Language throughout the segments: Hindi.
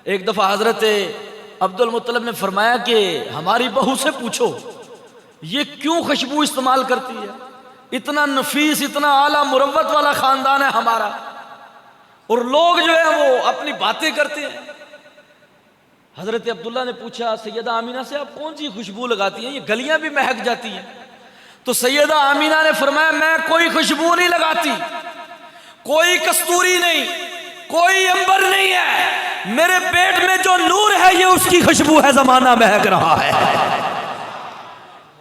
एक दफा हजरत अब्दुल मुत्तलिब ने फरमाया कि हमारी बहू से पूछो ये क्यों खुशबू इस्तेमाल करती है, इतना नफीस इतना आला मुरव्वत वाला खानदान है हमारा, और लोग जो है वो अपनी बातें करते हैं। हजरत अब्दुल्ला ने पूछा सैयदा आमीना से, आप कौन सी खुशबू लगाती हैं, ये गलियां भी महक जाती हैं। तो सैयदा आमीना ने फरमाया मैं कोई खुशबू नहीं लगाती, कोई कस्तूरी नहीं, कोई अंबर नहीं है, मेरे पेट में जो नूर है ये उसकी खुशबू है, जमाना महक रहा है।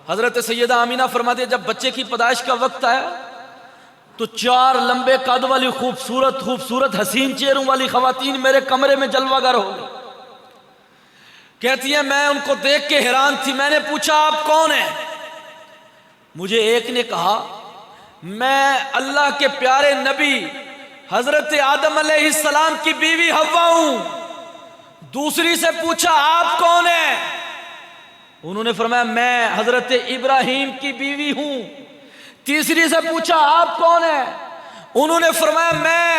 हजरत सैयदा आमीना फरमाते जब बच्चे की पैदाइश का वक्त आया तो 4 लंबे कद वाली खूबसूरत खूबसूरत हसीन चेहरों वाली खवातीन मेरे कमरे में जलवागर हो गई। कहती है मैं उनको देख के हैरान थी। मैंने पूछा आप कौन है? मुझे एक ने कहा मैं अल्लाह के प्यारे नबी हजरत आदम अलैहिस्सलाम की बीवी हव्वा हूं। दूसरी से पूछा आप कौन है? उन्होंने फरमाया मैं हजरत इब्राहिम की बीवी हूं। तीसरी से पूछा आप कौन है? उन्होंने फरमाया मैं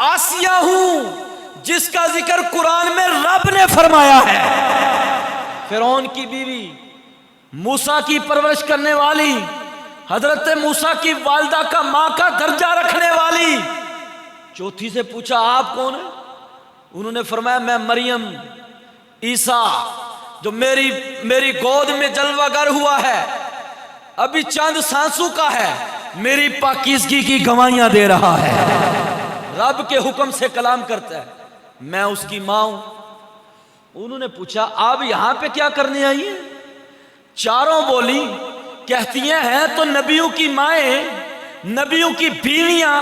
आसिया हूं जिसका जिक्र कुरान में रब ने फरमाया है। फिरौन की बीवी, मूसा की परवरिश करने वाली, हजरत मूसा की वालिदा का मां का दर्जा रखने वाली। चौथी से पूछा आप कौन है? उन्होंने फरमाया मैं मरियम ईसा जो मेरी गोद में जलवागर हुआ है, अभी चंद सांसों का है, मेरी पाकीज़गी की गवाहियां दे रहा है, रब के हुक्म से कलाम करता है, मैं उसकी मां हूं। उन्होंने पूछा आप यहां पे क्या करने आई है? चारों बोली, कहती हैं तो नबियों की माएं, नबियों की बीवियां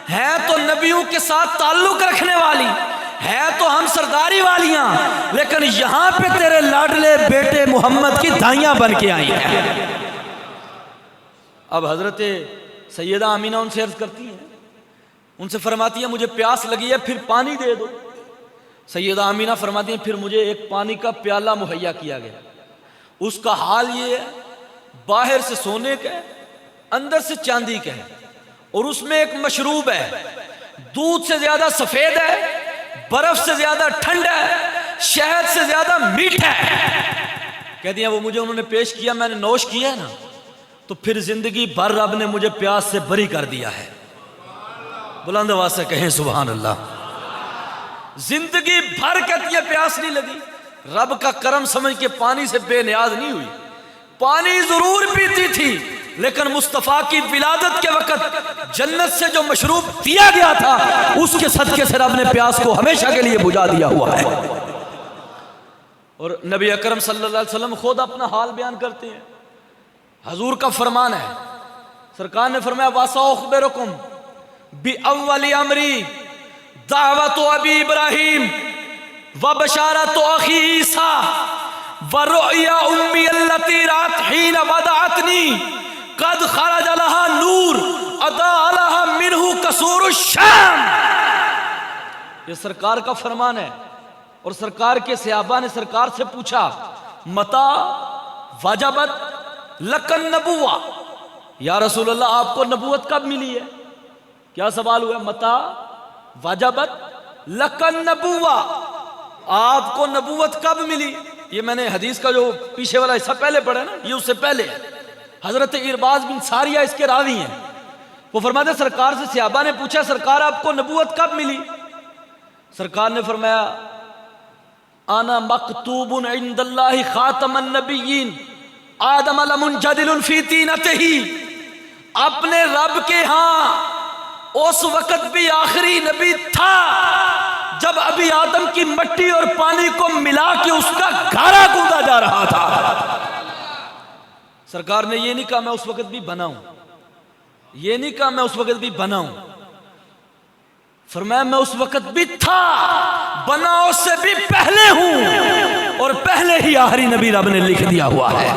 हैं, तो नबियों के साथ ताल्लुक रखने वाली है, तो हम सरदारी वालियां, लेकिन यहां पे तेरे लाडले बेटे मोहम्मद की दाइयां बन के आई हैं। अब हजरत सैयदा आमीना उनसे अर्ज करती हैं, उनसे फरमाती है मुझे प्यास लगी है फिर पानी दे दो। सैयदा आमीना फरमाती हैं फिर मुझे एक पानी का प्याला मुहैया किया गया। उसका हाल ये है बाहर से सोने का है, अंदर से चांदी का है, और उसमें एक मशरूब है, दूध से ज्यादा सफेद है, बर्फ से ज्यादा ठंडा है, शहद से ज्यादा मीठा है। कहती हैं वो मुझे उन्होंने पेश किया, मैंने नोश किया ना, तो फिर जिंदगी भर रब ने मुझे प्यास से बरी कर दिया है। बुलंद आवाज से कहें सुभान अल्लाह। जिंदगी भर कहती है प्यास नहीं लगी, रब का करम समझ के पानी से बेनियाज नहीं हुई। पानी जरूर पीती थी, लेकिन मुस्तफा की विलादत के वक्त जन्नत से जो मशरूब दिया गया था उसके सदके से रब ने प्यास को हमेशा के लिए बुझा दिया हुआ है। और नबी अकरम सल्लल्लाहु अलैहि वसल्लम खुद अपना हाल बयान करते हैं। हजूर का फरमान है, सरकार ने फरमाया वासौखबिरुकुम बि अव्वली अमरी दावतु अबी इब्राहिम व बशारतु अखी ईसा व रुया उम्मी अल्लती रात हीन वदाअतनी कद खरज लहा नूर अदा लहा मिनहु कसूर शाम। ये सरकार का फरमान है। और सरकार के सहाबा ने सरकार से पूछा मता वजबत लकन नबुवा, या रसूल अल्लाह आपको नबूवत कब मिली है? क्या सवाल हुआ? मता वजबत लकन नबुवा, आपको नबूवत कब मिली? ये मैंने हदीस का जो पीछे वाला हिस्सा पहले पढ़ा ना, ये उससे पहले है। हजरत इरबाज बिन सारिया इसके रावी हैं। वो फरमाते सरकार से सहाबा ने पूछा सरकार आपको नबूवत कब मिली? सरकार ने फरमाया आना मकतूबुन इंदल्लाहि खातमन नबिय्यीन आदम लमुनजदिलुन फी तीनतिही। अपने रब के यहां उस वक्त भी आखिरी नबी था जब अभी आदम की मट्टी और पानी को मिला के उसका गारा कूदा जा रहा था। सरकार ने ये नहीं कहा मैं उस वक्त भी बना हूं, ये नहीं कहा मैं उस वक्त भी बना हूं, फरमाया मैं उस वक्त भी था, बना उससे भी पहले हूं, और पहले ही आखिरी नबी रब ने लिख दिया हुआ है।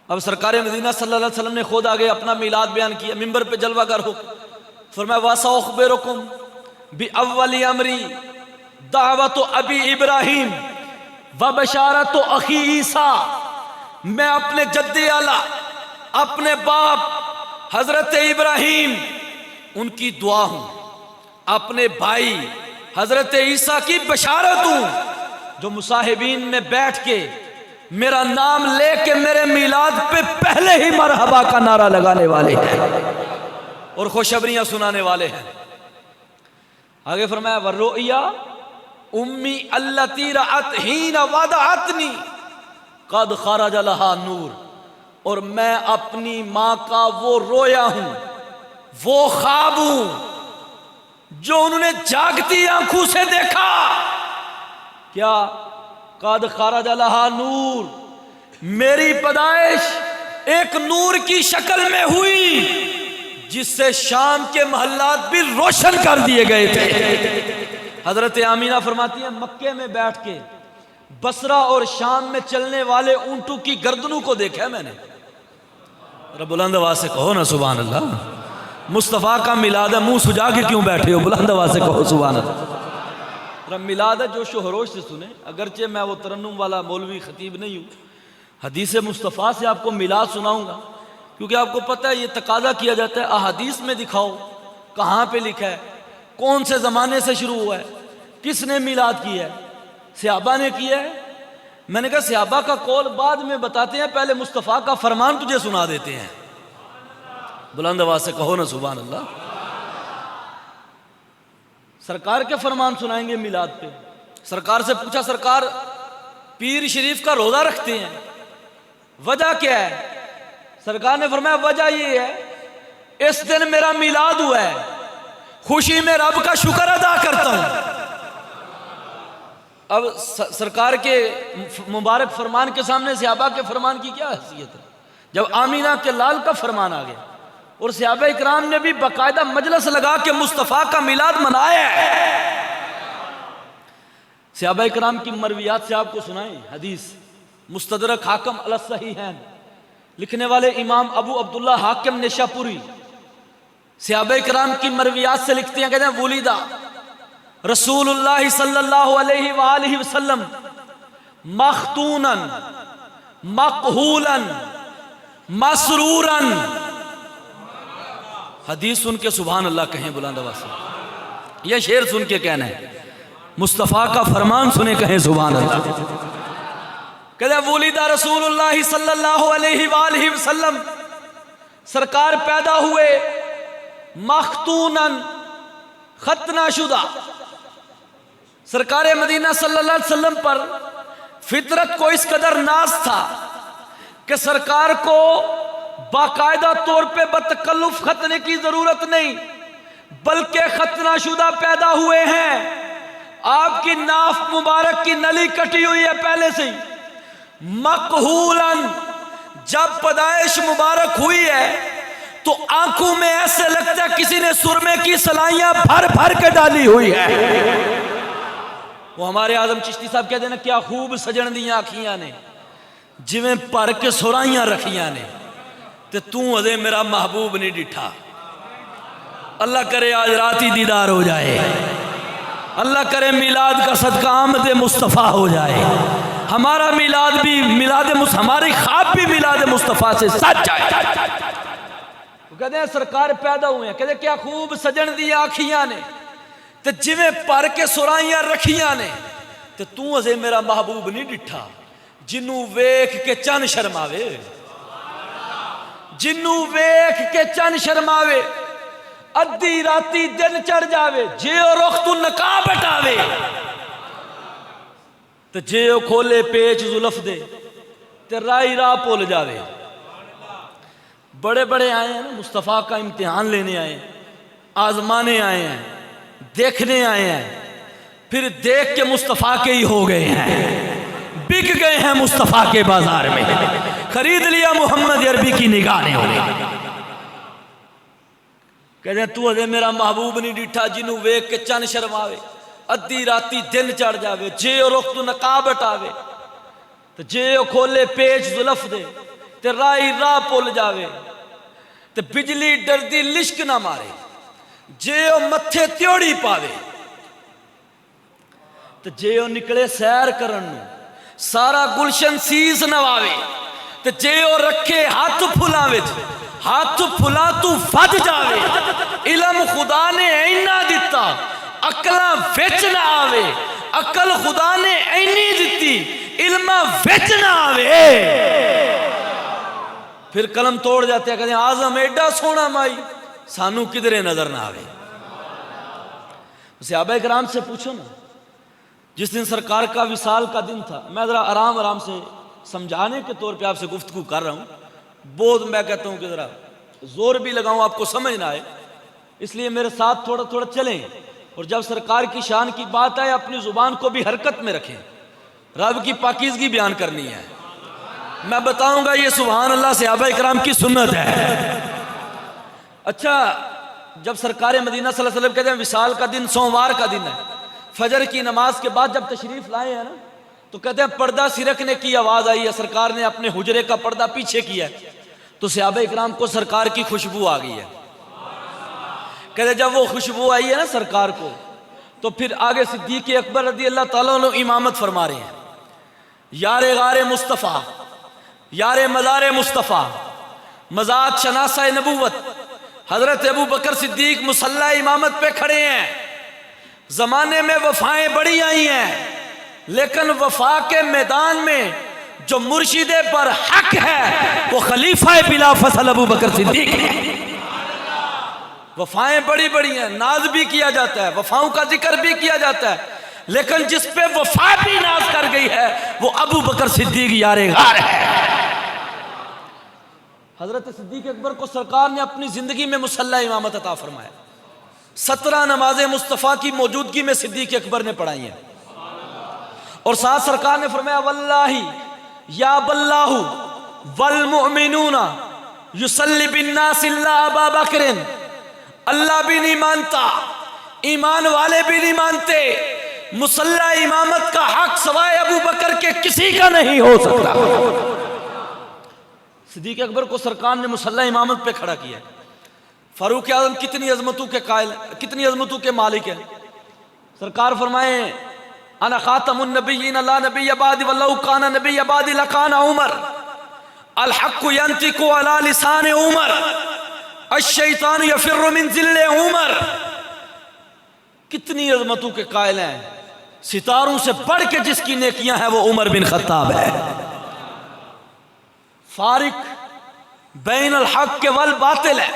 अब सरकार मदीना सल्लल्लाहु अलैहि वसल्लम ने खुद आगे अपना मिलाद बयान किया, मिंबर पे जलवागर हो, फरमाया वासौखबिरुकुम बि अव्वली अमरी दावतु अबी इब्राहिम व बशारतु अखी ईसा। मैं अपने जद्दे आला, अपने बाप हजरत इब्राहिम उनकी दुआ हूं, अपने भाई हजरत ईसा की बशारत हूं जो मुसाहिबीन में बैठ के मेरा नाम लेके मेरे मिलाद पे पहले ही मरहबा का नारा लगाने वाले हैं और खुशखबरियां सुनाने वाले हैं। आगे फरमाया वर्रोइया उम्मी अल्लती रअत हीना वदअतनी कद खरज लहा नूर, और मैं अपनी माँ का वो रोया हूं, वो ख्वाब हूं जो उन्होंने जागती आंखों से देखा। क्या? कद खरज लहा नूर, मेरी पैदाइश एक नूर की शक्ल में हुई जिससे शाम के महल्लात भी रोशन कर दिए गए थे। हजरत आमीना फरमाती है मक्के में बैठ के बसरा और शाम में चलने वाले ऊंटों की गर्दनों को देखा है मैंने। बुलंद आवाज से कहो ना सुभान अल्लाह। मुस्तफ़ा का मिलाद है, मुंह सुजा के क्यों बैठे हो? बुलंद आवाज से कहो सुभान अल्लाह। मिलाद है जोश खरोश से सुने, अगरचे मैं वो तरन्नुम वाला मौलवी खतीब नहीं हूँ। हदीस मुस्तफ़ा से आपको मिलाद सुनाऊंगा क्योंकि आपको पता है ये तकाजा किया जाता है अहादीस में दिखाओ कहाँ पे लिखा है, कौन से ज़माने से शुरू हुआ है, किसने मिलाद किया है। सहाबा ने किया है। मैंने कहा सहाबा का कौल बाद में बताते हैं, पहले मुस्तफ़ा का फरमान तुझे सुना देते हैं। बुलंद आवाज से कहो ना सुभान अल्लाह। सरकार के फरमान सुनाएंगे मिलाद पे। सरकार से पूछा सरकार पीर शरीफ का रोजा रखते हैं, वजह क्या है? सरकार ने फरमाया वजह ये है इस दिन मेरा मिलाद हुआ है, खुशी में रब का शुक्र अदा करता हूं। अब सरकार के मुबारक फरमान के सामने सहाबा के फरमान की क्या हैसियत है? जब आमीना के लाल का फरमान आ गया और सहाबा इकराम ने भी बाकायदा मजलिस लगा के मुस्तफ़ा का मिलाद मनाया है। सहाबा इकराम की मरवियात से आपको सुनाएं हदीस। मुस्तदरक हाकिम अल सहीहैन लिखने वाले इमाम अबू अब्दुल्ला हाकिम निशापुरी सहाबा इकराम की मरवियात से लिखते हैं, कहते हैं वुलिदा रसूलुल्लाह सल्लल्लाहु अलैहि वसल्लम मख्तूनन मकहूलन मसरूरन। हदीस सुन के सुभान अल्लाह कहें बुलंद आवाज से। यह शेर सुन के कहना है, मुस्तफ़ा का फरमान सुने कहें सुभान अल्लाह। कहते वुलिदा रसूलुल्लाह सल्लल्लाहु अलैहि वसल्लम, सरकार पैदा हुए मख्तूनन खतना शुदा। सरकार मदीना सल्लल्लाहु अलैहि वसल्लम पर फितरत को इस कदर नाज था कि सरकार को बाकायदा तौर पे बतकल्लुफ खतने की जरूरत नहीं, बल्कि खतना शुदा पैदा हुए हैं। आपकी नाफ मुबारक की नली कटी हुई है पहले से ही। मकहूलन, जब पैदाइश मुबारक हुई है तो आंखों में ऐसे लगता है किसी ने सुरमे की सलाइयां भर भर के डाली हुई है। वो हमारे आजम चिश्ती साहब कहते हैं ना, क्या खूब सजन दियां आखियां ने जिवें भर के सुराइयां रखियां ने, ते तू अजे मेरा महबूब नहीं डिठा। अल्लाह करे आज रात ही दीदार हो जाए, अल्लाह करे मिलाद का सदका आमद मुस्तफ़ा हो जाए, हमारा मिलाद भी हमारी ख्वाब भी मिलाद मुस्तफ़ा से सच जाए। कहते हैं सरकार पैदा हुए हैं, कहते क्या खूब सजन दी आखियां ने ते जिवें पर के सुराइयां रखियां ने, ते तू अजे मेरा महबूब नहीं डिठा। जिन्नू वेख के चन शर्मावे, जिन्नू वेख के चन शर्मावे, अद्धी राती दिन चढ़ जावे, जे रुख तू नकाब हटावे, ते जे खोले पेच जुल्फ दे ते राई राह भुल जावे। बड़े बड़े आए हैं ना, मुस्तफ़ा का इम्तिहान लेने आए हैं, आजमाने आए हैं, देखने आए हैं, फिर देख के मुस्तफ़ा के ही हो गए हैं, बिक गए हैं मुस्तफ़ा के बाजार में, खरीद लिया मोहम्मद अरबी की निगाह ने उन्हें। कहते तू अजे मेरा महबूब नहीं डिठा, जिन्हों वेख के चन शर्मावे, अद्धी राती दिन चढ़ जावे, जे रुख तू नकाब हटावे, तो जे खोले पेच जुल्फ दे ते राही राह भुल जावे, ते बिजली डरदी लिश्क ना मारे, जे मथे त्योड़ी पावे, तो जे निकले सैर करन सारा गुलशन सीस नवावे, तो जे रखे हाथ फुलां विच, हाथ फुला तू फज जावे। इलम खुदा ने इन्ना दिता, अकला विच ना आवे, अकल खुदा ने ऐनी दिती, इल्मा विच ना आवे। फिर कलम तोड़ जाते हैं, कहते हैं आजम एडा सोना माई सानू किधरे नजर ना आवे। सहाबा इकराम से पूछो ना, जिस दिन सरकार का विसाल का दिन था, मैं जरा आराम आराम से समझाने के तौर पे आपसे गुफ्तगू कर रहा हूं, बोध मैं कहता हूं कि जरा जोर भी लगाऊं आपको समझ ना आए, इसलिए मेरे साथ थोड़ा थोड़ा चलें। और जब सरकार की शान की बात आए अपनी जुबान को भी हरकत में रखें, रब की पाकीज़गी बयान करनी है। मैं बताऊंगा ये सुभान अल्लाह सहाबा इकराम की सुन्नत है। अच्छा, जब सरकार मदीना सल्लल्लाहु अलैहि वसल्लम कहते हैं विसाल का दिन सोमवार का दिन है, फजर की नमाज के बाद जब तशरीफ लाए हैं ना, तो कहते हैं पर्दा सिरकने की आवाज आई है, सरकार ने अपने हुजरे का पर्दा पीछे किया है, तो सहाबा इकराम को सरकार की खुशबू आ गई है। कहते जब वो खुशबू आई है ना सरकार को, तो फिर आगे सिद्दीक़ अकबर रज़ी अल्लाह ताला अन्हु इमामत फरमा रहे हैं। यारे गारे मुस्तफ़ा, यारे मज़ारे मुस्तफ़ा, मज़ात शनासा नबूवत, हजरत अबू बकर सिद्दीक मुसल्ला इमामत पे खड़े हैं। जमाने में वफाएं बड़ी आई हैं, लेकिन वफा के मैदान में जो मुर्शिदे पर हक है वो खलीफा बिला फसल अबू बकर सिद्दीक है। वफाएं बड़ी बड़ी हैं, नाज भी किया जाता है, वफाओं का जिक्र भी किया जाता है, लेकिन जिस पे वफा भी नाज कर गई है वो अबू बकर सिद्दीक यारे गार है। हजरत सिद्दीक अकबर को सरकार ने अपनी जिंदगी में मुसल्ला इमामत अता फरमाया। 17 नमाजें मुस्तफ़ा की मौजूदगी में सिद्दीक अकबर ने पढ़ाई हैं। और साथ सरकार ने फरमाया वल्लाही या बल्लाहु वल मुमिनूना युसल्ली बिन्नास इल्ला अबा बकरिन, अल्लाह भी नहीं मानता, ईमान वाले भी नहीं मानते, मुसल्ला इमामत का हक सवाए अबू बकर के किसी का नहीं हो सकता। सिद्दीक अकबर को सरकार ने मुसल्ला इमामत पे खड़ा किया। फारूक आजम कितनी अजमतों के कायल, कितनी अजमतों के मालिक है। सरकार फरमाए अना खातमुन नबिय्यीन ला नबिय्य बादी वल्लाहु काना नबिय्य बादी लकाना उमर, अल हक्कु यंतिकु अला लिसान उमर, अश-शैतान यफिरु मिन ज़िल्ले उमर। कितनी अजमतों के कायल हैं, सितारों से बढ़ के जिसकी नेकियां हैं वो उमर बिन खत्ताब है। फारिक बैन अल हक के वल बातिल है।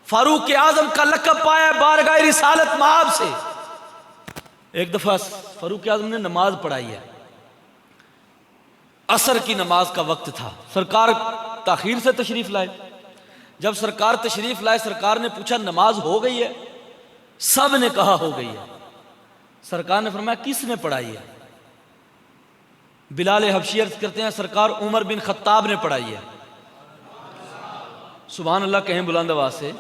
फारूक आजम का लक़ब पाया बारगाह रिसालत माब से। एक दफा फारूक आजम ने नमाज पढ़ाई है, असर की नमाज का वक्त था, सरकार ताखीर से तशरीफ लाए। जब सरकार तशरीफ लाए, सरकार ने पूछा नमाज हो गई है? सब ने कहा हो गई है। सरकार ने फरमाया किसने पढ़ाई है? बिलाल हबशी अर्ज करते हैं सरकार उमर बिन खत्ताब ने पढ़ाई है। सुभान अल्लाह कहें बुलंद आवाज से।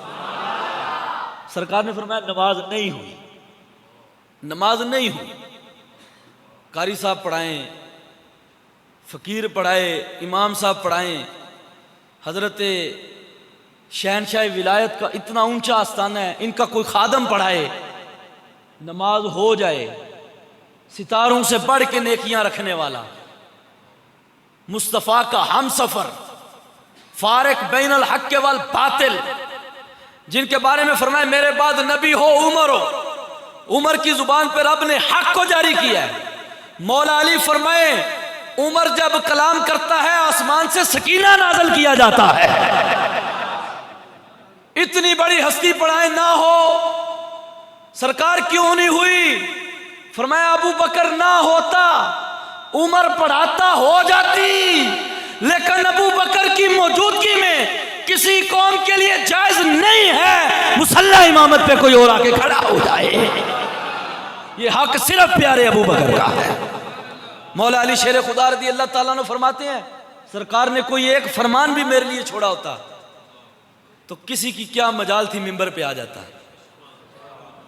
सरकार ने फरमाया नमाज नहीं हुई, नमाज नहीं हुई। कारी साहब पढ़ाएं, फकीर पढ़ाए, इमाम साहब पढ़ाएं, हजरत शहनशाह विलायत का इतना ऊंचा आस्थाना है, इनका कोई खादम पढ़ाए, नमाज हो जाए। सितारों से बढ़ के नेकियां रखने वाला, मुस्तफ़ा का हम सफर, फारिक बैन अल हक के वल बातिल, जिनके बारे में फरमाया मेरे बाद नबी हो उमर हो। उमर की जुबान पर रब ने हक को जारी किया है। मौला अली फरमाए उमर जब कलाम करता है आसमान से सकीना नाज़िल किया जाता है। इतनी बड़ी हस्ती पढ़ाए ना हो, सरकार क्यों नहीं हुई? फरमाया अबू बकर ना होता उमर पढ़ाता हो जाती, लेकिन अबू बकर की मौजूदगी में किसी कौम के लिए जायज नहीं है मुसल्ला इमामत पे कोई और आके खड़ा हो जाए। ये हक सिर्फ प्यारे अबू बकर का है। मौला अली शेर खुदा रज़ी अल्लाह ताला ने फरमाते हैं सरकार ने कोई एक फरमान भी मेरे लिए छोड़ा होता तो किसी की क्या मजाल थी मिंबर पे आ जाता।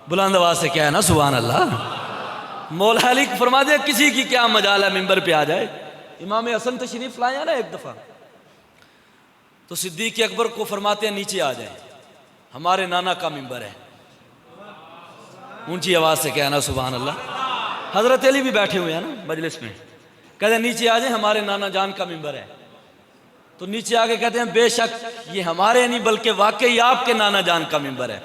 बुलंद आवाज से क्या है ना सुभान अल्लाह। मौला अली फरमा दे किसी की क्या मजाल है मिंबर पे आ जाए। इमाम हसन तशरीफ लाया ना एक दफा, तो सिद्दीक अकबर को फरमाते हैं नीचे आ जाए, हमारे नाना का मिंबर है। ऊंची आवाज से कहना सुभान अल्लाह। हजरत अली भी बैठे हुए हैं ना मजलिस में, कहते हैं नीचे आ जाए हमारे नाना जान का मिंबर है। तो नीचे आके कहते हैं बेशक ये हमारे नहीं बल्कि वाकई आपके नाना जान का मिंबर है।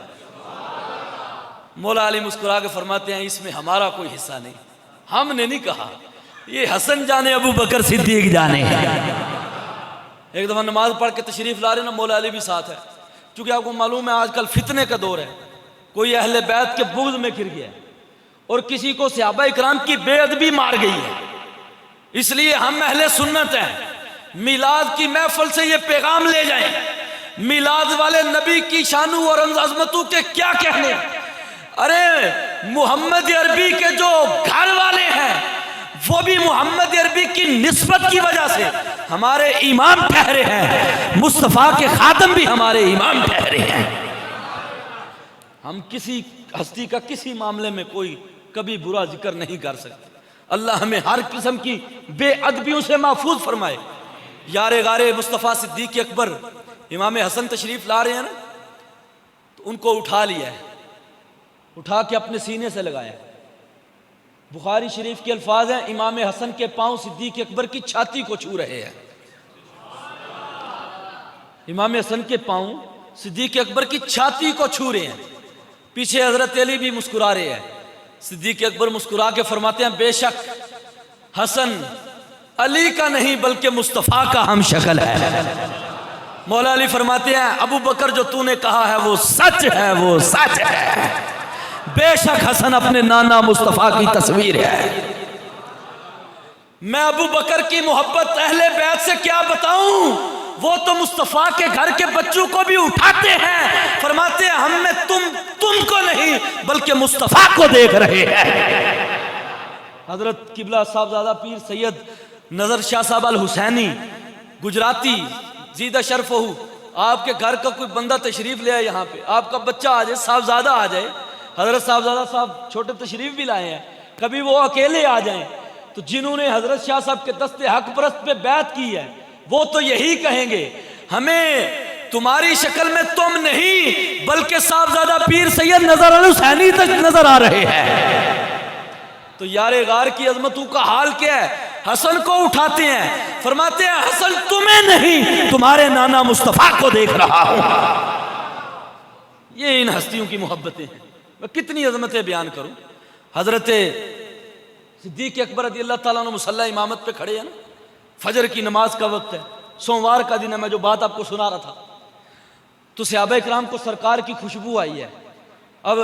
मौला अली मुस्कुरा के फरमाते हैं इसमें हमारा कोई हिस्सा नहीं, हमने नहीं कहा, ये हसन जाने अबू बकर सिद्दीक जाने। एक दफ़ा नमाज पढ़ के तशरीफ़ ला रहे ना, मौला अली भी साथ है। चूँकि आपको मालूम है आजकल फितने का दौर है, कोई अहले बैत के बुग़्ज़ में गिर गया है और किसी को सहाबा इकराम की बेअदबी मार गई है। इसलिए हम अहले सुन्नत हैं, मिलाद की महफिल से ये पैगाम ले जाएं, मिलाद वाले नबी की शानू और अज़मतों के क्या कहने। अरे मोहम्मद अरबी के जो घर वाले हैं वो भी मोहम्मद अरबी की निस्बत की वजह से हमारे इमाम ठहरे हैं, मुस्तफ़ा के खातम भी हमारे इमाम ठहरे हैं। हम किसी हस्ती का किसी मामले में कोई कभी बुरा जिक्र नहीं कर सकते। अल्लाह हमें हर किस्म की बेअदबियों से महफूज फरमाए। यारे गारे मुस्तफ़ा सिद्दीक़ अकबर इमाम हसन तशरीफ़ ला रहे हैं ना, तो उनको उठा लिया है, उठा के अपने सीने से लगाया। बुखारी शरीफ के अल्फाज हैं, इमाम हसन के पांव सिद्दीक़ अकबर की छाती को छू रहे हैं। इमाम हसन के पांव सिद्दीक़ अकबर की छाती को छू रहे हैं। पीछे हजरत अली भी मुस्कुरा रहे हैं। सिद्दीक़ अकबर मुस्कुरा के फरमाते हैं बेशक हसन अली का नहीं बल्कि मुस्तफ़ा का हम शक्ल है। मौला अली फरमाते हैं अबू बकर जो तूने कहा है वो सच है, वो सच है। बेशक हसन अपने नाना मुस्तफ़ा की तस्वीर है। मैं अबू बकर की मोहब्बत अहले बैत से क्या बताऊं, वो तो मुस्तफ़ा के घर के बच्चों को भी उठाते हैं, फरमाते हैं हम में तुमको नहीं बल्कि मुस्तफ़ा को देख रहे हैं। हजरत किबला साहबजादा पीर सैयद नजर शाह साहब अल हुसैनी गुजराती जीदा शर्फ हो, आपके घर का कोई बंदा तशरीफ ले आए, यहाँ पे आपका बच्चा आ जाए, साहबजादा आ जाए, हजरत साहबजादा साहब छोटे तशरीफ भी लाए हैं, कभी वो अकेले आ जाएं, तो जिन्होंने हजरत शाह साहब के दस्ते हक परस्त पे बैत की है वो तो यही कहेंगे हमें तुम्हारी शक्ल में तुम नहीं बल्कि साहबजादा पीर सैयद नजर अल हुसैनी तक नजर आ रहे हैं। तो यारे गार की अजमतों का हाल क्या है, हसन को उठाते हैं, फरमाते हैं हसन तुम्हें नहीं तुम्हारे नाना मुस्तफ़ा को देख रहा हूं। ये इन हस्तियों की मोहब्बतें हैं। मैं कितनी अजमतें बयान करूं। हजरत सिद्दीक़ अकबर रज़ी अल्लाह ताला अन्हु मुसल्ला इमामत पे खड़े हैं ना, फजर की नमाज का वक्त है, सोमवार का दिन है। मैं जो बात आपको सुना रहा था, तो सहाबा इकराम को सरकार की खुशबू आई है। अब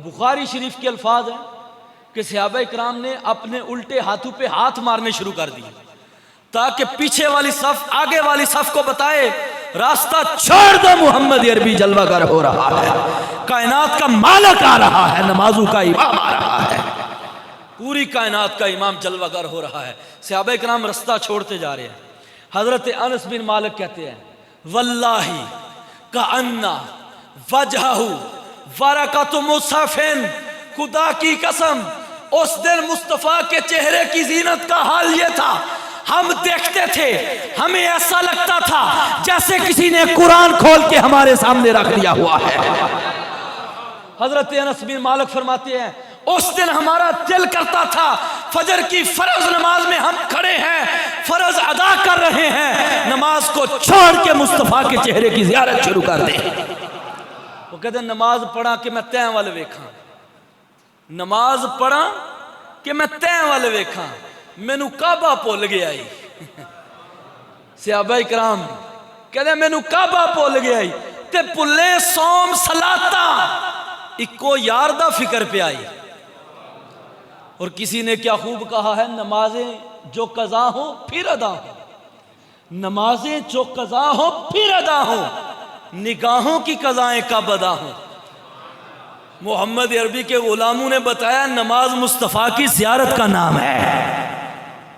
बुखारी शरीफ के अल्फाज हैं कि सहाबा इकराम ने अपने उल्टे हाथों पे हाथ मारने शुरू कर दिए ताकि पीछे वाली सफ आगे वाली सफ को बताए रास्ता छोड़ दो, मोहम्मद अरबी जलवागर हो रहा है, कायनात का मालिक आ रहा है, नमाजों का इमाम आ रहा है, पूरी कायनात का इमाम जलवागर हो रहा है। सहाबा इकराम रास्ता छोड़ते जा रहे हैं। हजरत अनस बिन मालिक कहते हैं वल्लाही का अन्ना वजहहू वरकतु मुसहफिन, खुदा की कसम उस दिन मुस्तफ़ा के चेहरे की जीनत का हाल ये था, हम देखते थे हमें ऐसा लगता था जैसे किसी ने कुरान खोल के हमारे सामने रख दिया हुआ है। हजरत अनस बिन मालिक फरमाते हैं उस दिन हमारा दिल करता था फजर की फर्ज नमाज में हम खड़े हैं, फर्ज अदा कर रहे हैं, नमाज को छोड़ के मुस्तफ़ा के चेहरे की ज़ियारत शुरू कर दें। वो कहते नमाज पढ़ा कि मैं तैं वाले वेखा, नमाज पढ़ा कि मैं तैं वाले वेखा, मैनू काबा भुल गया। सहाबा इकराम कहते मैनू काबा भुल गया ते भुले सौम सलाता इको यार दा फिक्र पे आई। और किसी ने क्या खूब कहा है, नमाजें जो कज़ा हो फिर अदा हो, नमाजें जो कज़ा हो फिर अदा हो, निगाहों की कज़ाएं कब अदा हो। मोहम्मद अरबी के गुलामों ने बताया नमाज मुस्तफ़ा की ज़ियारत का नाम है।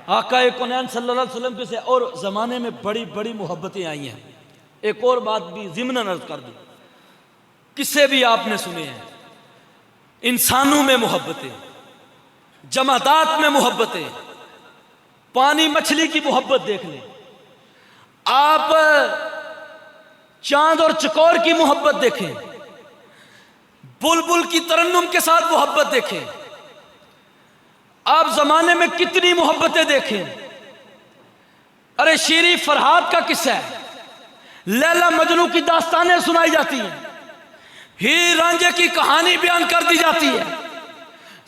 आका कौनैन सल्लल्लाहु अलैहि वसल्लम के से और ज़माने में बड़ी बड़ी मोहब्बतें आई हैं। एक और बात भी ज़िम्नन अर्ज़ कर दूँ, किस्से भी आपने सुने हैं, इंसानों में मोहब्बतें, जमादात में मोहब्बतें, पानी मछली की मोहब्बत देख लें आप, चांद और चकोर की मोहब्बत देखें, बुलबुल की तरन्नुम के साथ मोहब्बत देखें, आप जमाने में कितनी मोहब्बतें देखें। अरे शीरी फरहाद का किस्सा है, लैला मजनू की दास्तानें सुनाई जाती हैं, हीर रांझे की कहानी बयान कर दी जाती है।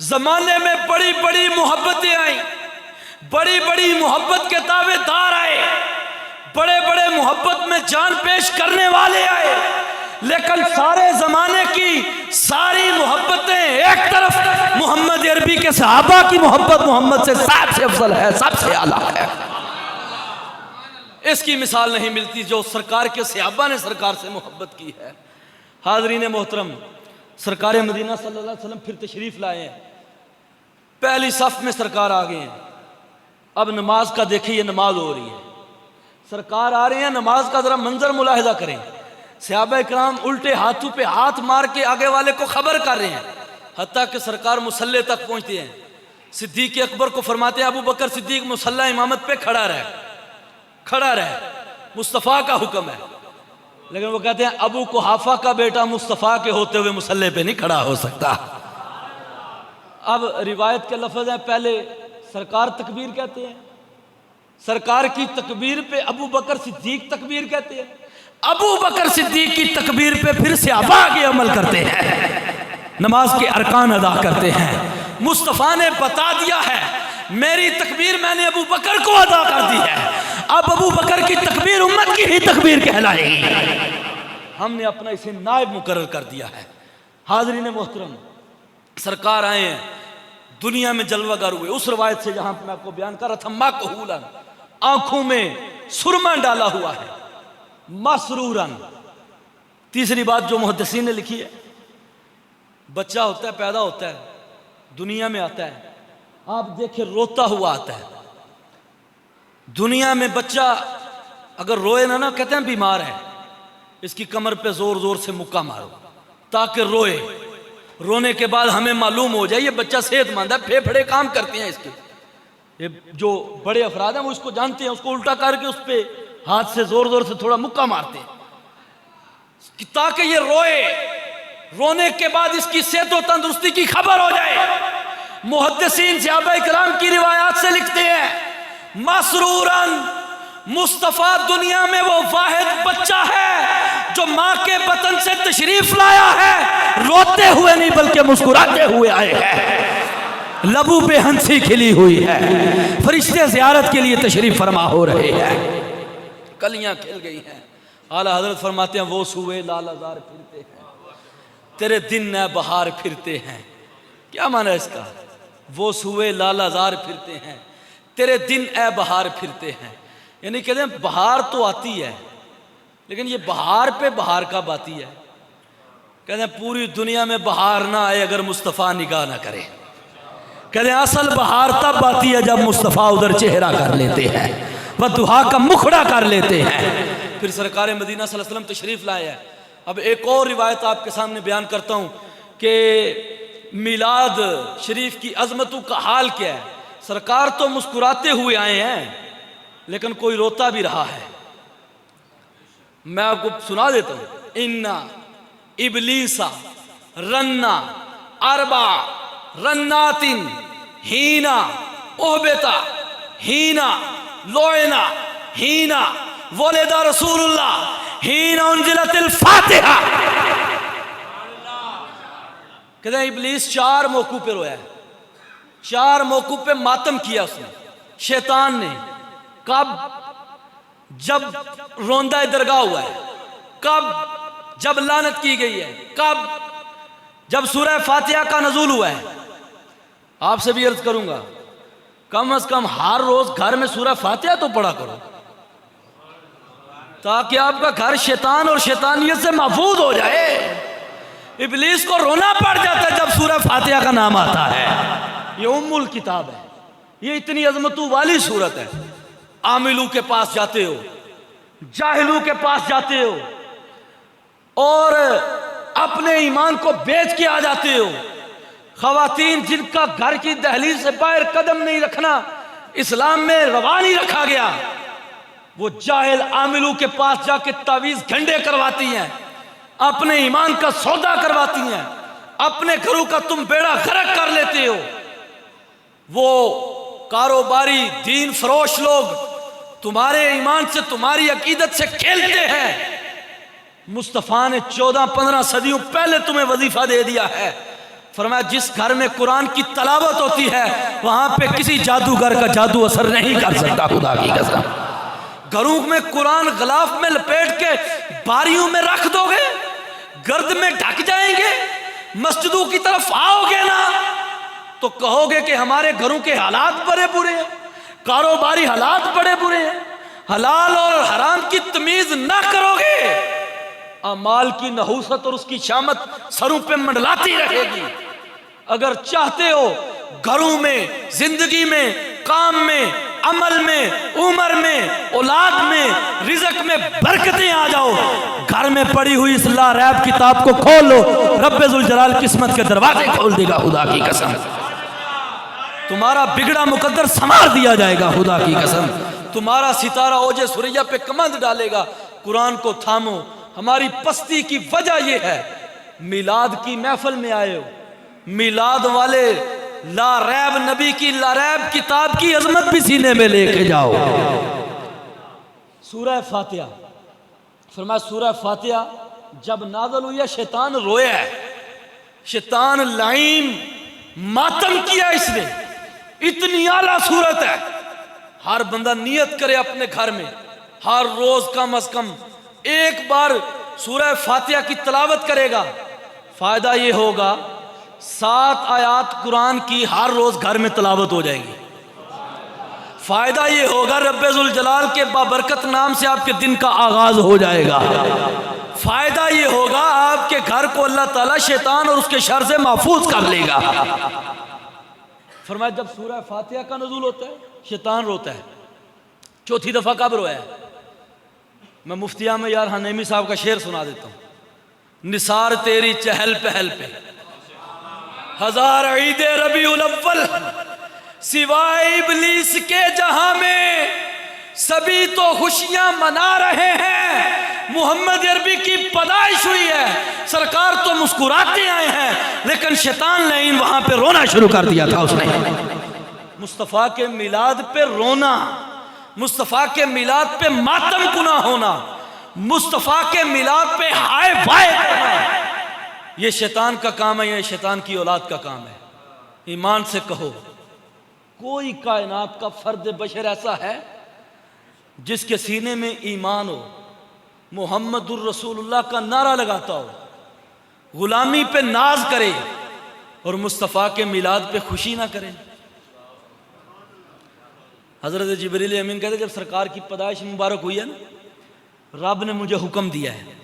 जमाने में बड़ी बड़ी मोहब्बतें आई, बड़ी बड़ी मोहब्बत के दावेदार आए, बड़े बड़े मोहब्बत में जान पेश करने वाले आए, लेकिन सारे जमाने की सारी मोहब्बतें एक तरफ, मोहम्मद अरबी के सहाबा की मोहब्बत मोहम्मद से सबसे अफजल है, सबसे आला है। इसकी मिसाल नहीं मिलती जो सरकार के सहाबा ने सरकार से मोहब्बत की है। हाज़रीन मोहतरम, सरकार मदीना सल्लल्लाहु अलैहि वसल्लम फिर तशरीफ लाए हैं, पहली सफ में सरकार आ गए हैं। अब नमाज का देखिए, नमाज हो रही है, सरकार आ रहे हैं, नमाज का जरा मंजर मुलाहिजा करें। सहाबा इकराम उल्टे हाथों पे हाथ मार के आगे वाले को खबर कर रहे हैं, हत्ता कि सरकार मुसल्ले तक पहुंचते हैं। सिद्दीक अकबर को फरमाते हैं, अबू बकर सिद्दीक मुसल्ला इमामत पे खड़ा रहे, खड़ा रहे, मुस्तफ़ा का हुक्म है। लेकिन वो कहते हैं अबू कुहाफा का बेटा मुस्तफ़ा के होते हुए मुसल्ले पे नहीं खड़ा हो सकता। अब रिवायत के लफ्ज़ हैं, पहले सरकार तकबीर कहते हैं, सरकार की तकबीर पे अबू बकर सिद्दीक तकबीर कहते हैं, अबू बकर सिद्दीक की तकबीर पे फिर सहाबा आगे अमल करते हैं, नमाज के अरकान अदा करते हैं। मुस्तफ़ा ने बता दिया है, मेरी तकबीर मैंने अबू बकर को अदा कर दी है, अब अबू बकर की तकबीर उम्मत की ही तकबीर कहलाएगी। हमने अपना इसे नायब मुकर्रर कर दिया है। हाज़रीन मोहतरम, सरकार आए हैं, दुनिया में जलवागर हुए। उस रवायत से जहां मैं आपको बयान कर रहा था, मा कहूलन, आंखों में सुरमा डाला हुआ है, मसरूरन। तीसरी बात जो मुहद्दिसीन ने लिखी है, बच्चा होता है, पैदा होता है, दुनिया में आता है, आप देखें रोता हुआ आता है। दुनिया में बच्चा अगर रोए ना, कहते हैं बीमार है, इसकी कमर पे जोर जोर से मुक्का मारो ताकि रोए। रोने के बाद हमें मालूम हो जाए ये बच्चा सेहतमंद है, फेफड़े काम करते हैं इसके। ये जो बड़े अफराद हैं वो इसको जानते हैं, उसको उल्टा करके उस पर हाथ से जोर जोर से थोड़ा मुक्का मारते हैं ताकि ये रोए। रोने के बाद इसकी सेहत और तंदुरुस्ती की खबर हो जाए। मुहद्दिसीन सहाबा इकराम की रिवायात से लिखते हैं, मसरूरन, मुस्तफ़ा दुनिया में वो वाहिद बच्चा है जो माँ के बतन से तशरीफ लाया है, रोते हुए नहीं बल्कि मुस्कुराते हुए आए हैं, लबू पे हंसी खिली हुई है, फरिश्ते ज़ियारत के लिए तशरीफ फरमा हो रहे हैं, कलियां खिल गई हैं। आला हजरत फरमाते हैं, वो सुबह लालाजार फिरते हैं, तेरे दिन न बहार फिरते हैं। क्या माना इसका? वो सुबह लालाजार फिरते हैं, तेरे दिन ए बहार फिरते हैं। यानी कहते हैं बहार तो आती है, लेकिन ये बहार पे बहार कब आती है? कहते हैं पूरी दुनिया में बहार ना आए अगर मुस्तफ़ा निगाह ना करे। कहते हैं असल बहार तब आती है जब मुस्तफ़ा उधर चेहरा कर लेते हैं, वह दुहा का मुखड़ा कर लेते हैं। फिर सरकार मदीना सल्लल्लाहु अलैहि वसल्लम तशरीफ लाए हैं। अब एक और रिवायत आपके सामने बयान करता हूँ कि मिलाद शरीफ की अजमतों का हाल क्या है। सरकार तो मुस्कुराते हुए आए हैं, लेकिन कोई रोता भी रहा है। मैं आपको सुना देता हूं, इन्ना इबलीसा रन्ना अरबा रन्नातिन हीना ओहबेता हीना लोयना हीना वलेदा रसूलुल्लाह हीना उन्जिलतिल फातिहा। कहते हैं इबलीस 4 मौक़ों पे रोया है, 4 मौक़ों पे मातम किया उसने, शैतान ने। कब? जब रोंदा दरगाह हुआ है, कब? जब लानत की गई है, कब? जब सूरह फातिहा का नज़ूल हुआ है। आपसे भी अर्ज करूंगा, कम से कम हर रोज घर में सूरह फातिहा तो पढ़ा करो, ताकि आपका घर शैतान और शैतानियत से महफूज हो जाए। इब्लीस को रोना पड़ जाता है जब सूरह फातिहा का नाम आता है। ये उम्मुल किताब है, ये इतनी अजमतों वाली सूरत है। आमिलू के पास जाते हो, जाहिलू के पास जाते हो और अपने ईमान को बेच के आ जाते हो। खवातीन जिनका घर की दहलीज से बाहर कदम नहीं रखना इस्लाम में रवा नहीं रखा गया, वो जाहिल आमिलू के पास जाके तावीज घंडे करवाती हैं, अपने ईमान का सौदा करवाती हैं, अपने घरों का तुम बेड़ा गर्क कर लेते हो। वो कारोबारी दीन फरोश लोग तुम्हारे ईमान से, तुम्हारी अकीदत से खेलते हैं। मुस्तफ़ा ने 14-15 सदियों पहले तुम्हें वजीफा दे दिया है। फरमाया जिस घर में कुरान की तलावत होती है वहां पे किसी जादूगर का जादू असर नहीं कर सकता। खुदा की कसम, घरों में कुरान गलाफ में लपेट के बारियों में रख दोगे, गर्द में ढक जाएंगे, मस्जिदों की तरफ आओगे ना तो कहोगे कि हमारे घरों के हालात बड़े बुरे हैं, कारोबारी हालात बड़े बुरे हैं, हलाल और हराम की तमीज ना करोगे, अमाल की नहूसत और उसकी शामत सरों पे मंडलाती रहेगी। अगर चाहते हो घरों में, जिंदगी में, काम में, अमल में, उम्र में, औलाद में, रिज़्क़ में बरकतें आ जाओ, घर में पड़ी हुई इस लारैब किताब को खोल लो, रब्बे ज़ुल जलाल किस्मत के दरवाजे खोल देगा। खुदा की कसम, तुम्हारा बिगड़ा मुकद्दर संवार दिया जाएगा। खुदा की कसम, तुम्हारा सितारा ओजे सुरैया पे कमंद डालेगा। कुरान को थामो। हमारी पस्ती की वजह यह है मिलाद की महफिल में आए हो, मिलाद वाले लारैब नबी की लारैब किताब की अजमत भी सीने में लेके जाओ। सूरह फातिहा, फरमाया सूरह फातिहा जब नाज़िल हुई है शैतान रोया है, शैतान लाइम मातम किया इसने, इतनी आला सूरत है। हर बंदा नियत करे अपने घर में हर रोज कम अज कम एक बार सूरह फातिहा की तिलावत करेगा। फायदा ये होगा 7 आयात कुरान की हर रोज घर में तिलावत हो जाएंगी। फायदा ये होगा रब्बे ज़ुल जलाल के बाबरकत नाम से आपके दिन का आगाज हो जाएगा। फायदा ये होगा आपके घर को अल्लाह ताला शैतान और उसके शर से महफूज कर लेगा। फरमाया जब सूरह फातिहा का नुज़ूल होता है शैतान रोता है। चौथी दफा कब रोया है? मैं मुफ्तिया में यार हनेमी साहब का शेर सुना देता हूँ। निसार तेरी चहल पहल पे हजार ईद रबीउल अव्वल सिवाय इब्लीस के जहां में सभी तो खुशियां मना रहे हैं। मोहम्मद अरबी की पैदाइश हुई है, सरकार तो मुस्कुराते आए हैं, लेकिन शैतान लईन वहां पे रोना शुरू कर दिया था उसने। मुस्तफ़ा के मिलाद पे रोना, मुस्तफ़ा के मिलाद पे मातम कुना होना, मुस्तफ़ा के मिलाद पे हाय वाय करना, ये शैतान का काम है, ये शैतान की औलाद का काम है। ईमान से कहो कोई कायनात का फर्द बशर ऐसा है जिसके सीने में ईमान हो, मुहम्मदुर रसूलुल्लाह का नारा लगाता हो, गुलामी पे नाज करे और मुस्तफ़ा के मिलाद पे खुशी ना करे। हज़रत जिब्रील अमीन कहते जब सरकार की पैदाइश मुबारक हुई है ना, रब ने मुझे हुक्म दिया है।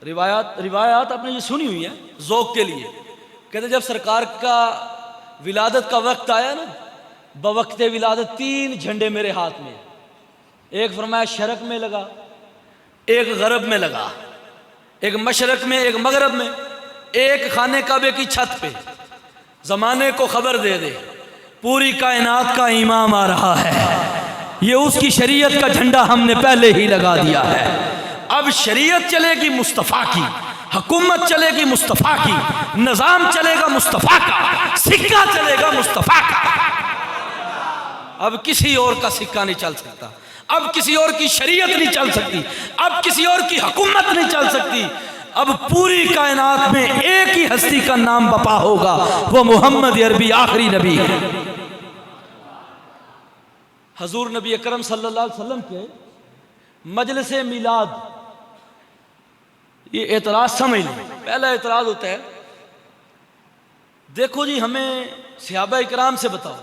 रिवायात आपने ये सुनी हुई है ज़ौक़ के लिए। कहते जब सरकार का विलादत का वक्त आया ना, बवक्त विलादत 3 झंडे मेरे हाथ में, एक फरमाया शरक में लगा, एक गरब में लगा, एक मशरक में, एक मगरब में, एक खाने काबे की छत पे। ज़माने को खबर दे दे पूरी कायनात का इमाम आ रहा है, ये उसकी शरीयत का झंडा हमने पहले ही लगा दिया है। अब शरीयत चलेगी मुस्तफ़ा की, हुकूमत चलेगी मुस्तफ़ा की, निज़ाम चलेगा मुस्तफ़ा का, सिक्का चलेगा मुस्तफ़ा का। अब किसी और का सिक्का नहीं चल सकता, अब किसी और की शरीयत नहीं चल सकती, अब किसी और की हुकूमत नहीं चल सकती। अब पूरी कायनात में एक ही हस्ती का नाम बपा होगा, वो मोहम्मद अरबी आखिरी नबी है। हजूर नबी अकरम सल्लल्लाहु अलैहि वसल्लम के मजलिस मिलाद, ये एतराज समझ लें। पहला एतराज होता है देखो जी हमें सहाबा इकराम से बताओ,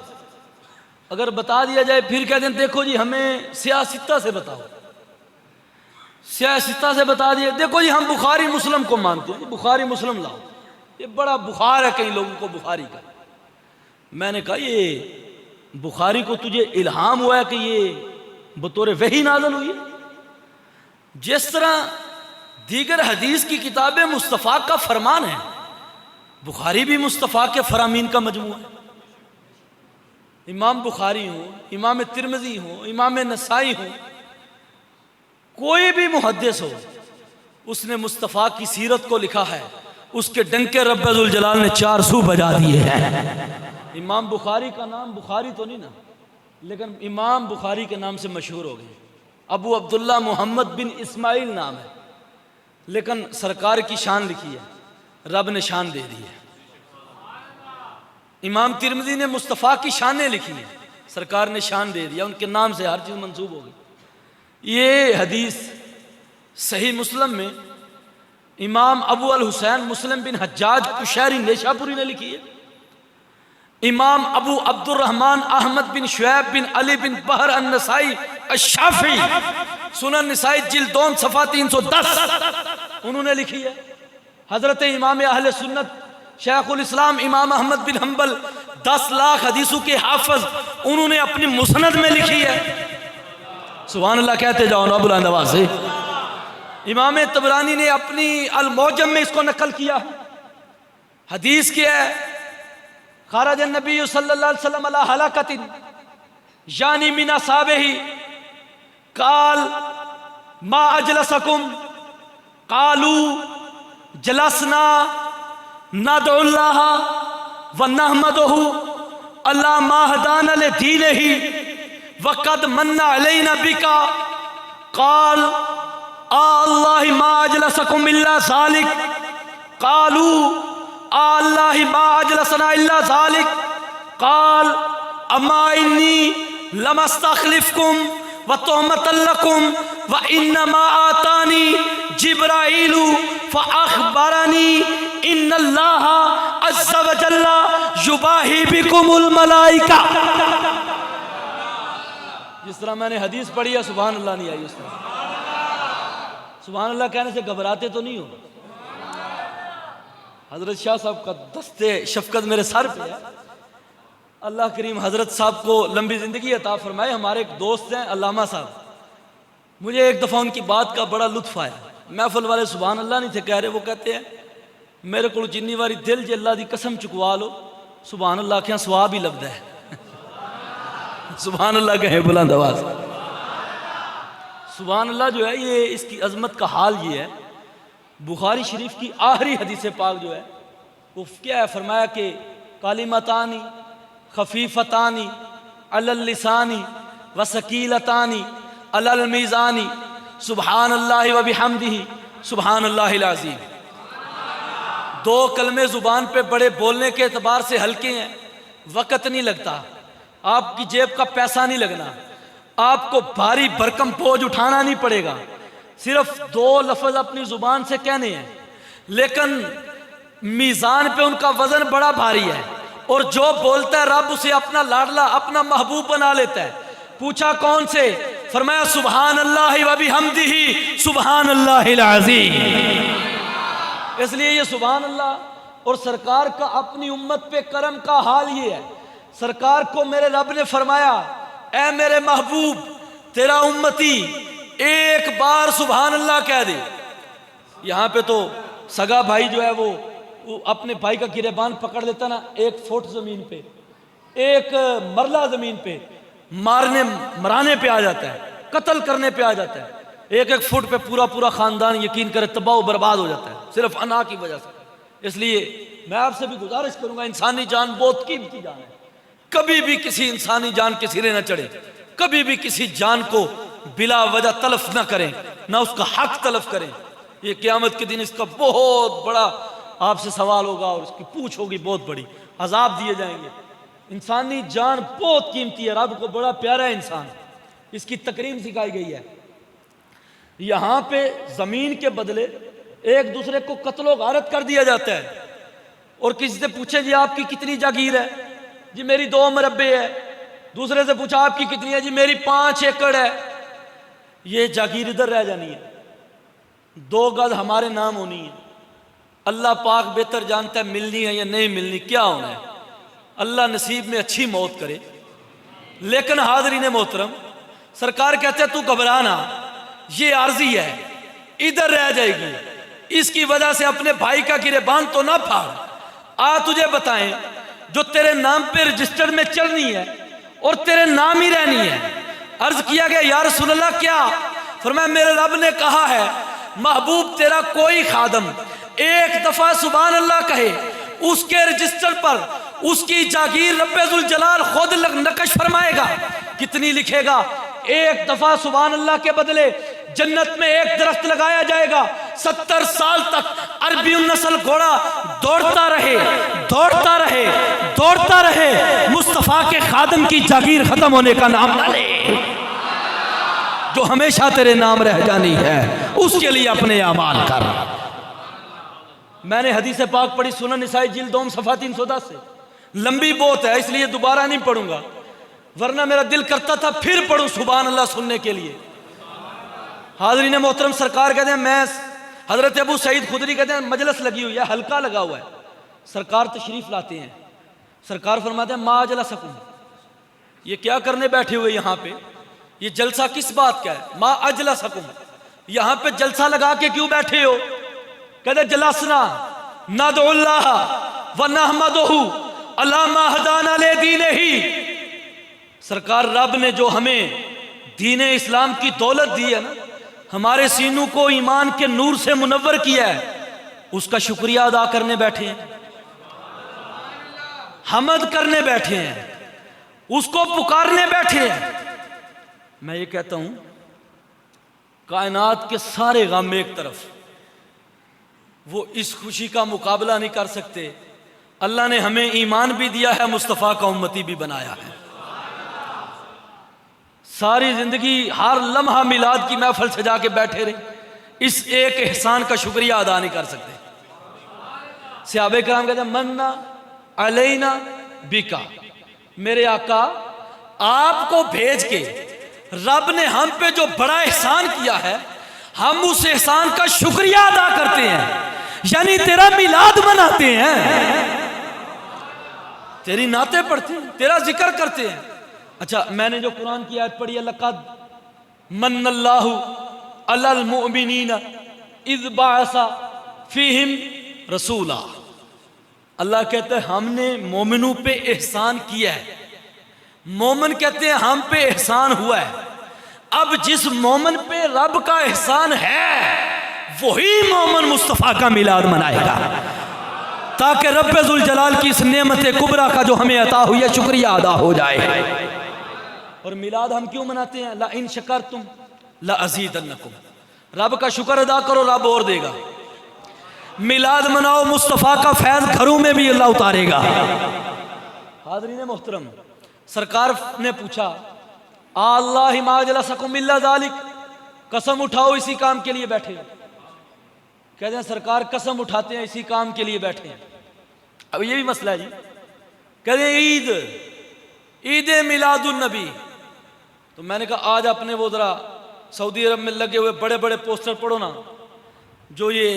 अगर बता दिया जाए फिर कहते हैं देखो जी हमें सियासता से बताओ, सियासता से बता दिया देखो जी हम बुखारी मुस्लिम को मानते हैं, बुखारी मुस्लिम लाओ, ये बड़ा बुखार है कई लोगों को बुखारी का। मैंने कहा ये बुखारी को तुझे इल्हाम हुआ है कि ये बतौर वही नाज़िल हुई है? जिस तरह दीगर हदीस की किताबें मुस्तफ़ा का फरमान है, बुखारी भी मुस्तफ़ा के फरामीन का मजमूआ है। इमाम बुखारी हो, इमाम तिरमिज़ी हो, इमाम नसाई हो, कोई भी मुहद्दिस हो, उसने मुस्तफ़ा की सीरत को लिखा है, उसके डंके रब्बे ज़ुल जलाल ने 4 सू बजा दिए हैं। इमाम बुखारी का नाम बुखारी तो नहीं ना, लेकिन इमाम बुखारी के नाम से मशहूर हो गए। अबू अब्दुल्ला मोहम्मद बिन इस्माइल नाम है, लेकिन सरकार की शान लिखी है, रब ने शान दे दी है। इमाम तिरमिज़ी ने मुस्तफ़ा की शानें लिखी हैं, सरकार ने शान दे दिया, उनके नाम से हर चीज़ मंसूब हो गई। ये हदीस सही मुस्लिम में इमाम अबू अल हुसैन मुस्लिम बिन हज्जाज कुशैरी नेशापुरी ने लिखी है। इमाम अबू अब्दुर्रहमान अहमद बिन शुएब बिन अली बिन बहर अन-नसाई अश-शाफ़ी सुनन निसाई जिल्द 2 सफ़ा 310 उन्होंने लिखी है। हज़रत इमाम अहले सुन्नत शेखुल इस्लाम इमाम अहमद बिन हम्बल 10 लाख हदीसों के हाफिज, उन्होंने अपनी मुसनद में लिखी है। सुभान अल्लाह कहते जाओ ना बुलंद आवाज़ से। इमाम तबरानी ने अपनी अल मौजम में इसको नकल किया। हदीस क्या है? खरज नबी सल्लल्लाहु अलैहि वसल्लम अला हलाकतिन यानी मिन असहाबिही काल मा अजलसकुम कालू जलसना नदउल्लाह व नहमदुहु अल्ला मा हदाना लिदीनिही व क़द मन्ना अलैना बिका काल अल्लाहि मा अजलसकुम इल्ला ज़ालिक कालू अल्लाहि मा अजलसना इल्ला ज़ालिक काल अम्मा इन्नी लमस्तखलिफकुम व तुहमतन लकुम व इन्नमा आतानी जिब्राइलु फ़अख़बरनी इन्नल्लाह अज़्ज़ा व जल्ला युबाही बिकुमुल मलाइका। जिस तरह मैंने हदीस पढ़ी है सुभान अल्लाह नहीं आई उस तरह। सुभान अल्लाह कहने से घबराते तो नहीं हो? हजरत शाह साहब का दस्ते शफकत मेरे सर पे है। अल्लाह करीम हजरत साहब को लंबी ज़िंदगी अता फरमाए। हमारे एक दोस्त हैं अल्लामा साहब, मुझे एक दफ़ा उनकी बात का बड़ा लुत्फ़ आया। महफिल वाले सुभान अल्लाह नहीं थे कह रहे, वो कहते हैं मेरे को जिन्नी बारी दिल च अल्लाह की कसम चुकवा लो सुभान अल्लाह क्या सवाब ही लगता है। सुभान अल्लाह कहे बुलंद आवाज़। सुभान अल्लाह जो है ये इसकी अजमत का हाल ये है। बुखारी शरीफ की आखिरी हदीस पाक जो है वो क्या है? फरमाया कि कालिमतानी खफीफतानी अलल लिसानी व सकीलतानी अलल मीज़ानी सुभान अल्लाह व बिहम्दिही सुभान अल्लाहिल अज़ीम। 2 कलमे ज़ुबान पे बड़े बोलने के एतबार से हल्के हैं, वक़्त नहीं लगता, आपकी जेब का पैसा नहीं लगना, आपको भारी भरकम बोझ उठाना नहीं पड़ेगा, सिर्फ 2 लफ्ज़ अपनी ज़ुबान से कहने हैं, लेकिन मीज़ान पे उनका वज़न बड़ा भारी है और जो बोलता है रब उसे अपना लाडला अपना महबूब बना लेता है। पूछा कौन से? फरमाया सुभान अल्लाह व बिहम्दिही सुभान अल्लाहिल अज़ीम। इसलिए ये सुभान अल्लाह और सरकार का अपनी उम्मत पे करम का हाल ये है। सरकार को मेरे रब ने फरमाया ऐ मेरे महबूब तेरा उम्मती एक बार सुभान अल्लाह कह दे। यहाँ पे तो सगा भाई जो है वो अपने भाई का गिरेबान पकड़ लेता ना, 1 फुट जमीन पे 1 मरला जमीन पे मराने पे आ जाता है, कत्ल करने पे आ जाता है। 1-1 फुट पे पूरा पूरा खानदान यकीन करे तबाह बर्बाद हो जाता है सिर्फ अना की वजह से। इसलिए मैं आपसे भी गुजारिश करूंगा, इंसानी जान बहुत कीमती जान है, कभी भी किसी इंसानी जान के सिरे न चढ़े, कभी भी किसी जान को बिला वजह तलफ न करें, ना उसका हक तलफ करें। ये क़यामत के दिन इसका बहुत बड़ा आपसे सवाल होगा और उसकी पूछ होगी बहुत बड़ी, अजाब दिए जाएंगे। इंसानी जान बहुत कीमती है, रब को बड़ा प्यारा है इंसान, इसकी तकरीम सिखाई गई है। यहाँ पे ज़मीन के बदले एक दूसरे को कत्लो गारत कर दिया जाता है और किसी से पूछे जी आपकी कितनी जागीर है? जी मेरी 2 मरबे है। दूसरे से पूछा आपकी कितनी है? जी मेरी 5 एकड़ है। ये जागीर इधर रह जानी है, 2 गज हमारे नाम होनी है। अल्लाह पाक बेहतर जानता है मिलनी है या नहीं मिलनी, क्या होना है। अल्लाह नसीब में अच्छी मौत करे। लेकिन हाज़रीन मोहतरम, सरकार कहते हैं तू घबरा ना, ये आर्जी है, इधर रह जाएगी, इसकी वजह से अपने भाई का गिरेबान तो ना फाड़। आ तुझे बताएं जो तेरे नाम पे रजिस्टर में चलनी है और तेरे नाम ही रहनी है। अर्ज किया गया या रसूल अल्लाह क्या? फरमाया मेरे रब ने कहा है महबूब तेरा कोई खादम एक दफा सुभान अल्लाह कहे, उसके रजिस्टर पर उसकी जागीर रब्बुल जलाल खुद नकश फरमाएगा। कितनी लिखेगा? 1 दफा सुभान अल्लाह के बदले जन्नत में एक दरख्त लगाया जाएगा, 70 साल तक अरबी नस्ल घोड़ा दौड़ता रहे, दौड़ता रहे, दौड़ता रहे, मुस्तफा के खादम की जागीर खत्म होने का नाम ना ले। जो हमेशा तेरे नाम रह जानी है उसके लिए अपने अमाल कर। मैंने हदीस पाक पढ़ी सुनन निसाई जिल्द 2 सफ़ा 310 से, लंबी बहुत है इसलिए दोबारा नहीं पढ़ूंगा, वरना मेरा दिल करता था फिर पढ़ूं सुभान अल्लाह सुनने के लिए। हाज़रीन मोहतरम, सरकार कहते हैं, मैं हजरत अबू सईद खुदरी कहते हैं मजलिस लगी हुई है, हल्का लगा हुआ है, सरकार तशरीफ लाते हैं, सरकार फरमाते हैं मा अजला सकूं, ये क्या करने बैठे हुए यहाँ पे, ये जलसा किस बात का है, मा अजला सकूं, यहाँ पे जलसा लगा के क्यों बैठे हो। कहते जलसना नदउल्लाह व नहमदुहु अला मा हदाना ले दीनिही। सरकार रब ने जो हमें दीन इस्लाम की दौलत दी है ना, हमारे सीनों को ईमान के नूर से मुनव्वर किया है, उसका शुक्रिया अदा करने बैठे हैं, हमद करने बैठे हैं, उसको पुकारने बैठे हैं। मैं ये कहता हूं कायनात के सारे गम एक तरफ, वो इस खुशी का मुकाबला नहीं कर सकते। अल्लाह ने हमें ईमान भी दिया है, मुस्तफ़ा का उम्मती भी बनाया है। सारी जिंदगी हर लम्हा मिलाद की महफिल सजा के बैठे रहे, इस एक एहसान का शुक्रिया अदा नहीं कर सकते। सहाबे कराम कहते हैं मन्ना अलैना बिका, मेरे आका आपको भेज के रब ने हम पे जो बड़ा एहसान किया है, हम उस एहसान का शुक्रिया अदा करते हैं, यानी तेरा मिलाद मनाते हैं, तेरी नाते पढ़ते हैं, तेरा जिक्र करते हैं। अच्छा, मैंने जो कुरान की आयत पढ़ी है, लक़द मन्नल्लाहु अलल मुमिनीना इज़ बअसा फीहिम रसूला। अल्लाह कहते हैं हमने मोमिनों पे एहसान किया है। मोमिन कहते हैं हम पे एहसान हुआ है। अब जिस मोमिन पे रब का एहसान है वही मोमिन मुस्तफ़ा का मिलाद मनाएगा, ताकि रब्बे जुल जलाल की इस नेमत कुबरा का जो हमें अता हुई है शुक्रिया अदा हो जाए। और मिलाद हम क्यों मनाते हैं, ला इन शकरतुम ला अज़ीदन्नकुम, रब का शुक्र अदा करो रब और देगा। मिलाद मनाओ, मुस्तफ़ा का फैज़ घरों में भी अल्लाह उतारेगा। हाज़रीन मोहतरम, सरकार ने पूछा अल्लाह मा अजलसकुम इल्ला ज़ालिक, कसम उठाओ इसी काम के लिए बैठे। कहते हैं सरकार कसम उठाते हैं इसी काम के लिए बैठे हैं। अब ये भी मसला है जी। कहते हैं ईद, ईद मिलादुन नबी। तो मैंने कहा आज अपने वो ज़रा सऊदी अरब में लगे हुए बड़े बड़े पोस्टर पढ़ो ना, जो ये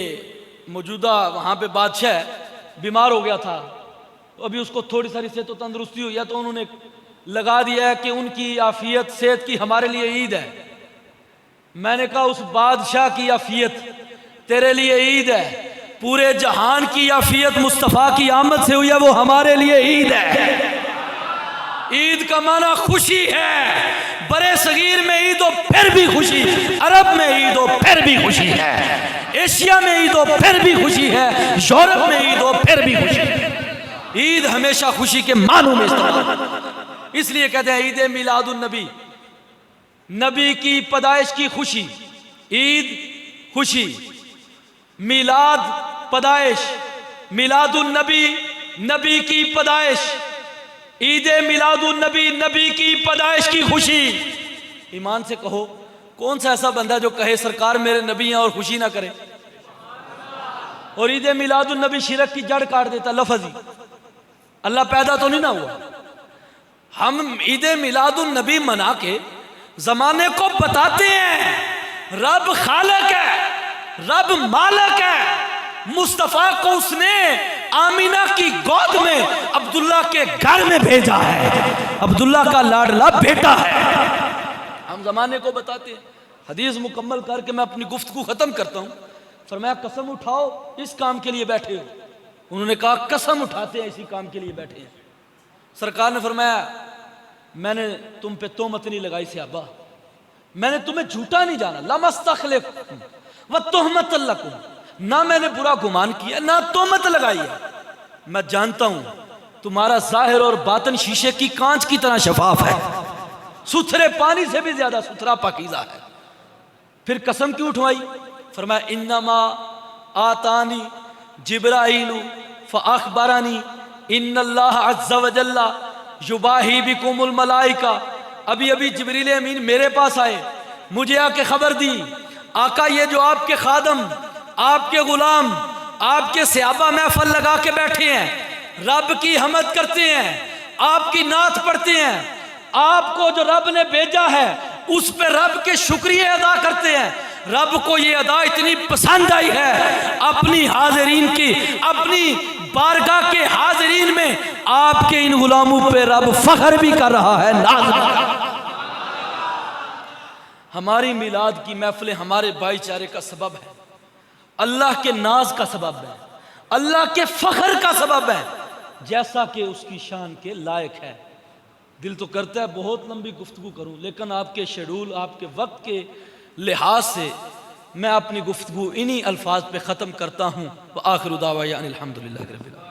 मौजूदा वहाँ पे बादशाह बीमार हो गया था, तो अभी उसको थोड़ी सारी सेहत तंदुरुस्ती हुई है, तो उन्होंने लगा दिया है कि उनकी आफियत सेहत की हमारे लिए ईद है। मैंने कहा उस बादशाह की आफियत तेरे लिए ईद है, पूरे जहान की आफियत मुस्तफ़ा की आमद से हुई है, वो हमारे लिए ईद है। ईद का माना खुशी है, बड़े सगीर में ईद हो फिर भी खुशी, अरब में ईद हो फिर भी खुशी है, एशिया में ईद हो फिर भी खुशी है, यूरोप में ईद हो फिर भी खुशी है। ईद हमेशा खुशी के मानों में इस्तेमाल, इसलिए कहते हैं ईद मिलादुन नबी, नबी की पैदाइश की खुशी। ईद खुशी, मिलाद पैदाइश, मिलादुन नबी नबी की पैदाइश, ईद मिलादुन नबी नबी की पैदाइश की खुशी। ईमान से कहो कौन सा ऐसा बंदा जो कहे सरकार मेरे नबी हैं और खुशी ना करे। और ईद मिलादुन नबी शिरक की जड़ काट देता, लफ्ज़ी अल्लाह पैदा तो नहीं ना हुआ। हम ईद मिलादुन नबी मना के जमाने को बताते हैं रब खालिक है, रब मालिक है, मुस्तफ़ा को उसने आमीना की गोद में अब्दुल्ला के घर में भेजा है, अब्दुल्ला का लाडला बेटा है। हम जमाने को बताते हैं। हदीस मुकम्मल करके मैं अपनी गुफ्तगू खत्म करता हूँ। फरमाया कसम उठाओ इस काम के लिए बैठे हो। उन्होंने कहा कसम उठाते हैं इसी काम के लिए बैठे हैं। सरकार ने फरमाया मैंने तुम पे तोहमत नहीं लगाई सहाबा, मैंने तुम्हें झूठा नहीं जाना, लमस्तखलिकुम व तोहमत लकुम, ना मैंने बुरा गुमान किया ना तोहमत लगाई है। मैं जानता हूं तुम्हारा जाहिर और बातन शीशे की कांच की तरह शफाफ है, सुथरे पानी से भी ज्यादा सुथरा पाकीज़ा है। फिर कसम क्यों उठवाई? फरमाया इन्नमा आतानी जिब्राइलु फअखबरनी इन्नल्लाह अज़्ज़ा व जल्ला युबाही बिकुमुल मलाइका। अभी अभी जिब्रील अमीन मेरे पास आए, मुझे आके खबर दी, आका ये जो आपके खादम, आपके गुलाम, आपके सहाबा महफल लगा के बैठे हैं, रब की हमद करते हैं, आपकी नात पढ़ते हैं, आपको जो रब ने भेजा है उस पे रब के शुक्रिया अदा करते हैं। रब को ये अदा इतनी पसंद आई है अपनी हाजिरीन की, अपनी बारगाह के हाजिरीन में आपके इन गुलामों पे रब फख्र भी कर रहा है, नाज भी कर रहा है। हमारी मिलाद की महफिलें हमारे भाईचारे का सबब है, अल्लाह के नाज का सबब है, अल्लाह के फख्र का सबब है, जैसा कि उसकी शान के लायक है। दिल तो करता है बहुत लंबी गुफ्तगू करूं, लेकिन आपके शेड्यूल, आपके वक्त के लिहाज से मैं अपनी गुफ्तगू इन्हीं अल्फाज पे ख़त्म करता हूँ। व आखिरु दावाया अनिल हम्दुलिल्लाहि रब्बिल आलमीन।